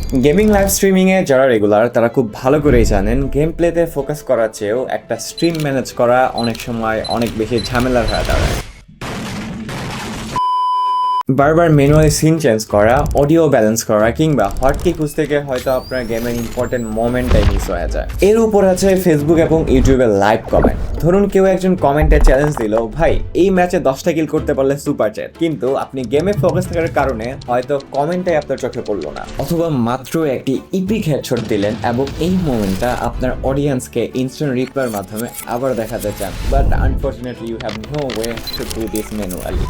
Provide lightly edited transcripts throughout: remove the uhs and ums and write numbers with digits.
Gaming live স্ট্রিমিংয়ে যারা regular তারা খুব ভালো করেই জানেন গেম প্লেতে ফোকাস করার চেয়েও একটা স্ট্রিম ম্যানেজ করা অনেক সময় অনেক বেশি ঝামেলার হয়ে দাঁড়ায়। বারবার ম্যানুয়ালি সিন চেঞ্জ করা, অডিও ব্যালেন্স করা কিংবা হটকি খুঁজতে গিয়ে হয়তো আপনার গেমের ইম্পর্টেন্ট মোমেন্টটাই মিস হয়ে যায়। এর উপর আছে ফেসবুক এবং ইউটিউবের লাইভ কমেন্ট। ধরুন কেউ একজন কমেন্টে চ্যালেঞ্জ দিল, ভাই এই ম্যাচে 10টা কিল করতে পারলে সুপার চ্যাট, কিন্তু আপনি গেমে ফোকাস থাকার কারণে হয়তো কমেন্টটাই আপনার চোখে পড়লো না, অথবা মাত্র একটি ইপিক হেডশট দিলেন এবং এই মোমেন্টটা আপনার অডিয়েন্সকে ইনস্ট্যান্ট রিপ্লাইয়ের মাধ্যমে আবার দেখাতে চান, but unfortunately you have no way to do this manually.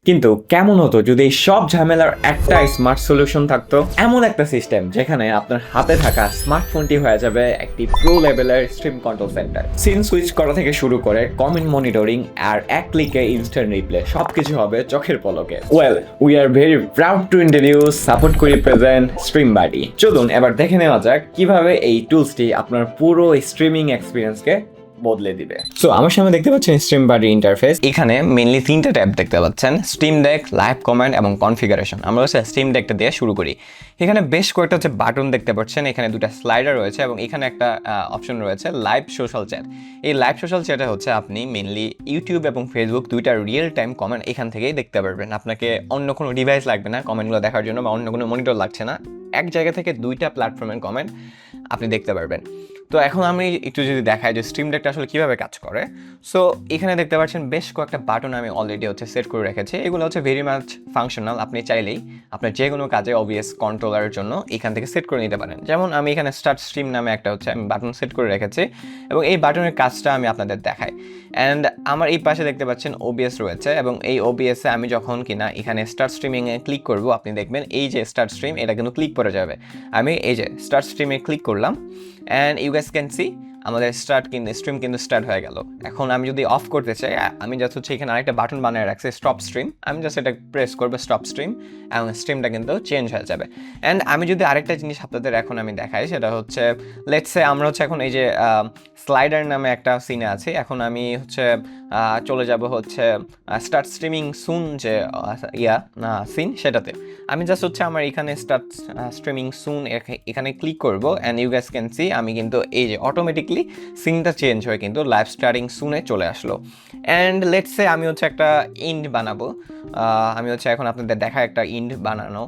কিন্তু কেমন হতো যদি এই সব ঝামেলার একটা স্মার্ট সলিউশন থাকতো, এমন একটা সিস্টেম যেখানে আপনার হাতে থাকা স্মার্টফোনটি হয়ে যাবে একটি প্রো লেভেলের stream control centre. Scene switch করা থেকে শুরু করে কমেন্ট মনিটরিং আর এক ক্লিকে ইনস্ট্যান্ট রিপ্লে সবকিছু হবে চোখের পলকে। Well, we are very proud to introduce support করি প্রেজেন্ট স্ট্রিম বাডি। চলুন এবার দেখে নেওয়া যাক কিভাবে এই টুলসটি আপনার পুরো স্ট্রিমিং এক্সপিরিয়েন্সকে বদলে দিবে। সো আমার সামনে দেখতে পাচ্ছেন স্ট্রিম বাডি ইন্টারফেস। এখানে মেইনলি তিনটা ট্যাব দেখতে পাচ্ছেন, স্ট্রিম ডেক, লাইভ কমান্ড এবং কনফিগারেশন। আমরা হচ্ছে স্ট্রিম ডেকটা দিয়ে শুরু করি। এখানে বেশ কয়েকটা হচ্ছে বাটন দেখতে পাচ্ছেন, এখানে দুটা স্লাইডার রয়েছে এবং এখানে একটা অপশন রয়েছে লাইভ সোশ্যাল চ্যাট। এই লাইভ সোশ্যাল চ্যাটে হচ্ছে আপনি মেইনলি ইউটিউব এবং ফেসবুক দুইটা রিয়েল টাইম কমেন্ট এখান থেকেই দেখতে পারবেন। আপনাকে অন্য কোনো ডিভাইস লাগবে না কমেন্টগুলো দেখার জন্য, বা অন্য কোনো মনিটর লাগছে না। এক জায়গা থেকে দুইটা প্ল্যাটফর্মের কমেন্ট আপনি দেখতে পারবেন। তো এখন আমি একটু যদি দেখাই যে স্ট্রিম ডেকটা আসলে কীভাবে কাজ করে। সো এখানে দেখতে পাচ্ছেন বেশ কয়েকটা বাটন আমি অলরেডি হচ্ছে সেট করে রেখেছি। এগুলো হচ্ছে ভেরি মাচ ফাংশনাল। আপনি চাইলেই আপনার যে কোনো কাজে অবভিয়াস কন্ট্রোলারের জন্য এখান থেকে সেট করে নিতে পারেন। যেমন আমি এখানে স্টার্ট স্ট্রিম নামে একটা হচ্ছে আমি বাটন সেট করে রেখেছি এবং এই বাটনের কাজটা আমি আপনাদের দেখাই। অ্যান্ড আমার এই পাশে দেখতে পাচ্ছেন ওবিএস রয়েছে এবং এই ওবিএসে আমি যখন কিনা এখানে স্টার্ট স্ট্রিমিংয়ে ক্লিক করব, আপনি দেখবেন এই যে স্টার্ট স্ট্রিম এটা কিন্তু ক্লিক করে যাবে। আমি এই যে স্টার্ট স্ট্রিমে ক্লিক করলাম and you guys can see আমাদের স্ট্রিম কিন্তু স্টার্ট হয়ে গেল। এখন আমি যদি অফ করতে চাই, আমি জাস্ট হচ্ছে এখানে আরেকটা বাটন বানিয়ে রাখছি স্টপ স্ট্রিম। আমি জাস্ট এটা প্রেস করবো স্টপ স্ট্রিম এবং স্ট্রিমটা কিন্তু চেঞ্জ হয়ে যাবে। অ্যান্ড আমি যদি আরেকটা জিনিস আপনাদের এখন আমি দেখাই, সেটা হচ্ছে লেটস সে আমরা হচ্ছে এখন এই যে স্লাইডার নামে একটা সিনে আছি। এখন আমি হচ্ছে চলে যাব হচ্ছে স্টার্ট স্ট্রিমিং সুন যে সিন, সেটাতে আমি জাস্ট হচ্ছে আমার এখানে স্টার্ট স্ট্রিমিং সুন এখানে ক্লিক করবো and you guys can see আমি কিন্তু এই যে অটোমেটিকলি সিনটা চেঞ্জ হয়ে কিন্তু লাইভ স্টার্টিং সুনে চলে আসলো। অ্যান্ড লেটস সে আমি হচ্ছে একটা ইন্ড বানাবো। আমি হচ্ছে এখন আপনাদের দেখা একটা ইন্ড বানানো।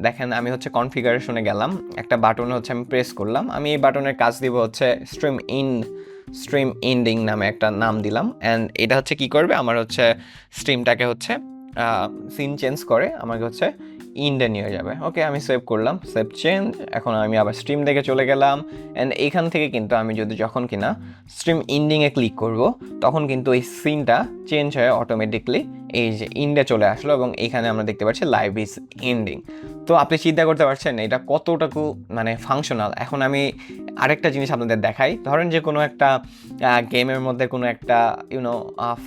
দেখেন আমি হচ্ছে কনফিগারেশনে গেলাম, একটা বাটন হচ্ছে আমি প্রেস করলাম। আমি এই বাটনের কাজ দিব হচ্ছে স্ট্রিম ইন্ডিং নামে একটা নাম দিলাম। অ্যান্ড এটা হচ্ছে কি করবে, আমার হচ্ছে স্ট্রিমটাকে হচ্ছে সিন চেঞ্জ করে আমাকে হচ্ছে ইন্ডে নিয়ে যাবে। ওকে, আমি সেভ করলাম, সেভ চেঞ্জ। এখন আমি আবার স্ট্রিম দেখে চলে গেলাম অ্যান্ড এইখান থেকে কিন্তু আমি যদি যখন কিনা স্ট্রিম ইন্ডিংয়ে ক্লিক করব, তখন কিন্তু এই সিনটা চেঞ্জ হয়ে অটোমেটিকলি এই যে ইন্ডে চলে আসলো এবং এইখানে আমরা দেখতে পাচ্ছি লাইভ ইজ এন্ডিং। তো আপনি চিন্তা করতে পারছেন এটা কতটুকু মানে ফাংশনাল। এখন আমি আরেকটা জিনিস আপনাদের দেখাই। ধরেন যে কোনো একটা গেমের মধ্যে কোনো একটা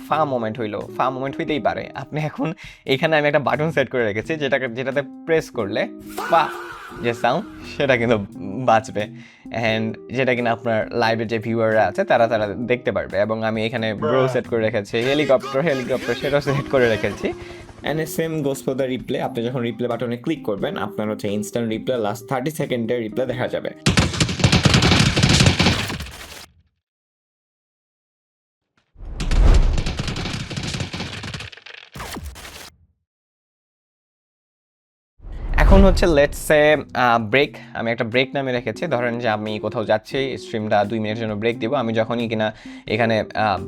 ফা মোমেন্ট হইতেই পারে। আপনি এখন এখানে আমি একটা বাটন সেট করে রেখেছি যেটাতে প্রেস করলে ফা যে সাউন্ড সেটা কিন্তু বাজবে অ্যান্ড যেটা কিনা আপনার লাইভের যে ভিউয়াররা আছে তারা দেখতে পারবে। এবং আমি এখানে ব্রো সেট করে রেখেছি, হেলিকপ্টার সেটাও সেট করে রেখেছি। And same goes for the replay. আপনি যখন রিপ্লে বাটনে ক্লিক করবেন আপনার হচ্ছে ইনস্ট্যান্ট রিপ্লে লাস্ট 30 সেকেন্ডের রিপ্লে দেখা যাবে। এখন হচ্ছে লেটস সে ব্রেক। আমি একটা ব্রেক নামে রেখেছি। ধরেন যে আমি কোথাও যাচ্ছি, স্ট্রিমটা 2 মিনিটের জন্য ব্রেক দিব। আমি যখনই কিনা এখানে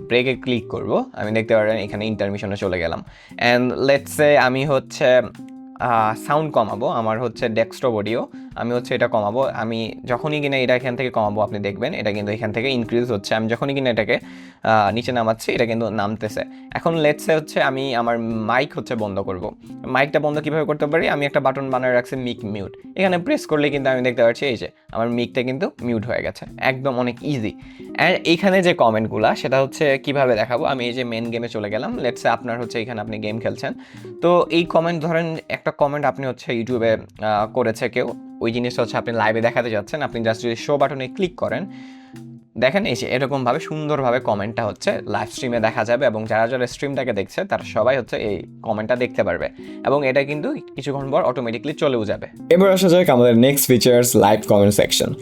ব্রেকে ক্লিক করব, আমি দেখতে পারেন এখানে ইন্টারমিশনে চলে গেলাম। অ্যান্ড লেটস সে আমি হচ্ছে সাউন্ড কমাবো, আমার হচ্ছে ডেস্কটপ অডিও, আমি হচ্ছে এটা কমাবো। আমি যখনই কিনা এটা এখান থেকে কমাবো, আপনি দেখবেন এটা কিন্তু এখান থেকে ইনক্রিজ হচ্ছে। আমি যখনই কিনা এটাকে নিচে নামাচ্ছি এটা কিন্তু নামতেছে। এখন লেটসে হচ্ছে আমি আমার মাইক হচ্ছে বন্ধ করব। মাইকটা বন্ধ কীভাবে করতে পারি, আমি একটা বাটন বানিয়ে রাখছি মিক মিউট। এখানে প্রেস করলে কিন্তু আমি দেখতে পাচ্ছি এই যে আমার মিকটা কিন্তু মিউট হয়ে গেছে, একদম অনেক ইজি। অ্যান্ড এইখানে যে কমেন্টগুলো সেটা হচ্ছে কিভাবে দেখাবো, আমি এই যে মেন গেমে চলে গেলাম। লেটসে আপনার হচ্ছে এখানে আপনি গেম খেলছেন, তো এই কমেন্ট ধরেন একটা কমেন্ট আপনি হচ্ছে ইউটিউবে করেছে কেউ, ওই জিনিসটা হচ্ছে আপনি লাইভে দেখাতে যাচ্ছেন। আপনি জাস্ট যদি শো বাটনে ক্লিক করেন, দেখেন এই যে এরকমভাবে সুন্দরভাবে কমেন্টটা হচ্ছে লাইভ স্ট্রিমে দেখা যাবে এবং যারা যারা স্ট্রিমটাকে দেখছে তারা সবাই হচ্ছে এই কমেন্টটা দেখতে পারবে এবং এটা কিন্তু কিছুক্ষণ পর অটোমেটিকলি চলেও যাবে। এবার আসা যাক আমাদের next features, live comment section.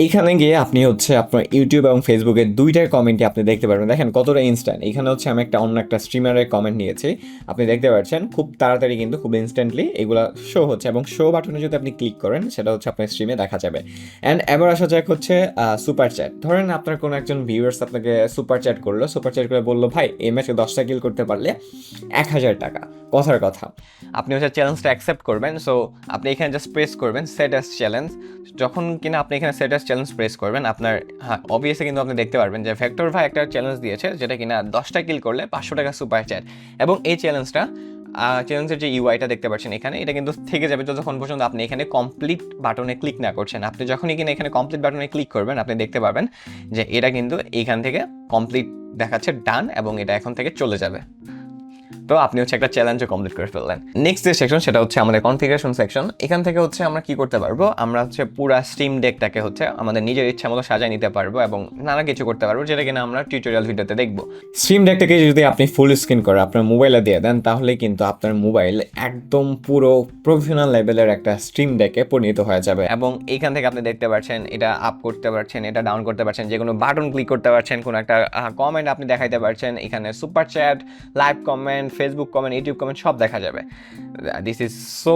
এখানে গিয়ে আপনি হচ্ছে আপনার ইউটিউব এবং ফেসবুকের দুইটার কমেন্টই আপনি দেখতে পারবেন। দেখেন কতটা ইনস্ট্যান্ট। এখানে হচ্ছে আমি অন্য একটা স্ট্রিমারের কমেন্ট নিয়েছি, আপনি দেখতে পাচ্ছেন খুব তাড়াতাড়ি কিন্তু খুব ইনস্ট্যান্টলি এগুলো শো হচ্ছে এবং শো বাটনে যদি আপনি ক্লিক করেন সেটা হচ্ছে আপনার স্ট্রিমে দেখা যাবে। অ্যান্ড এবার আসা যাক হচ্ছে সুপার চ্যাট। ধরেন আপনার কোনো একজন ভিউয়ার্স আপনাকে সুপার চ্যাট করলো, সুপার চ্যাট করে বললো ভাই এই ম্যাচে 10টা কিল করতে পারলে 1000 টাকা। কথার কথা, আপনি হচ্ছে চ্যালেঞ্জটা অ্যাকসেপ্ট করবেন। সো আপনি এখানে জাস্ট প্রেস করবেন সেট অ্যাজ চ্যালেঞ্জ। যখন কিনা আপনি এখানে সেট অ্যাজ চ্যালেঞ্জ প্রেস করবেন, আপনার অবভিয়াসলি কিন্তু আপনি দেখতে পারবেন যে ভেক্টর ভাই একটা চ্যালেঞ্জ দিয়েছে যেটা কিনা 10টা কিল করলে 500 টাকা সুপার চ্যাট। এবং এই চ্যালেঞ্জের যে ইউআইটা দেখতে পাচ্ছেন এখানে, এটা কিন্তু থেকে যাবে যতক্ষণ পর্যন্ত আপনি এখানে কমপ্লিট বাটনে ক্লিক না করছেন। আপনি যখনই কিনা এখানে কমপ্লিট বাটনে ক্লিক করবেন, আপনি দেখতে পারবেন যে এটা কিন্তু এইখান থেকে কমপ্লিট দেখাচ্ছে ডান এবং এটা এখন থেকে চলে যাবে। তো আপনি হচ্ছে একটা চ্যালেঞ্জও কমপ্লিট করে ফেললেন। নেক্সট যে সেকশন সেটা হচ্ছে আমাদের কনফিগারেশন সেকশন। এখান থেকে হচ্ছে আমরা কি করতে পারবো, আমরা হচ্ছে পুরা স্টিম ডেকটাকে হচ্ছে আমাদের নিজের ইচ্ছা মতো সাজায় নিতে পারবো এবং নানা কিছু করতে পারবো, যেটা কিনা আমরা টিউটোরিয়াল ভিডিওতে দেখবো। স্ট্রিম ডেকটাকে যদি আপনি ফুল স্ক্রিন করে আপনার মোবাইলে দিয়ে দেন, তাহলে কিন্তু আপনার মোবাইল একদম পুরো প্রফেশনাল লেভেলের একটা স্ট্রিম ডেকে পরিণত হয়ে যাবে। এবং এইখান থেকে আপনি দেখতে পাচ্ছেন এটা আপ করতে পারছেন, এটা ডাউন করতে পারছেন, যে কোনো বাটন ক্লিক করতে পারছেন, কোনো একটা কমেন্ট আপনি দেখাইতে পারছেন। এখানে super chat, live comment, Facebook comment, YouTube comment সব দেখা যাবে। This is so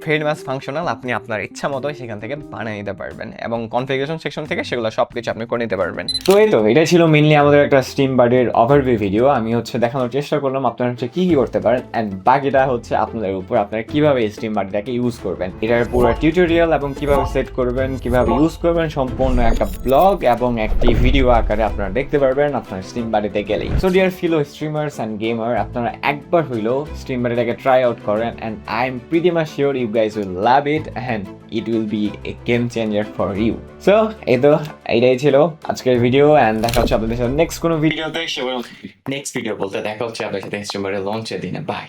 very much functional. আপনি আপনার ইচ্ছা মতো সেখান থেকে বানিয়ে নিতে পারবেন এবং কনফিগারেশন সেকশন থেকে সেগুলো সব কিছু আপনি করে নিতে পারবেন। তো এটাই ছিল মেনলি আমাদের একটা স্ট্রিম বার্ডের ওভারভিউ ভিডিও। আমি হচ্ছে দেখানোর চেষ্টা করলাম আপনারা হচ্ছে কি করতে পারেন, অ্যান্ড বাকিটা হচ্ছে আপনাদের উপর, আপনারা কিভাবে এই স্ট্রিম বার্ডটাকে ইউজ করবেন। এটার পুরো টিউটোরিয়াল এবং কিভাবে সেট করবেন, কিভাবে ইউজ করবেন, সম্পূর্ণ একটা ব্লগ এবং একটি ভিডিও আকারে আপনারা দেখতে পারবেন আপনার স্ট্রিম বার্ডেতে গেলেই। So dear fellow streamers and gamer, আপনারা একবার হইলেও স্ট্রিম বার্ডটাকে ট্রাই আউট করেন, and I am pretty much sure you guys will love it and it will be a game changer for you. So এইটাই ছিল আজকের ভিডিও, অ্যান্ড দেখা হচ্ছে আপনাদের সাথে নেক্সট কোনো ভিডিওতে। নেক্সট ভিডিও বলতে দেখা হচ্ছে আপনাদের সাথে স্ট্রিম বার্ডের লঞ্চের দিনে। বাই।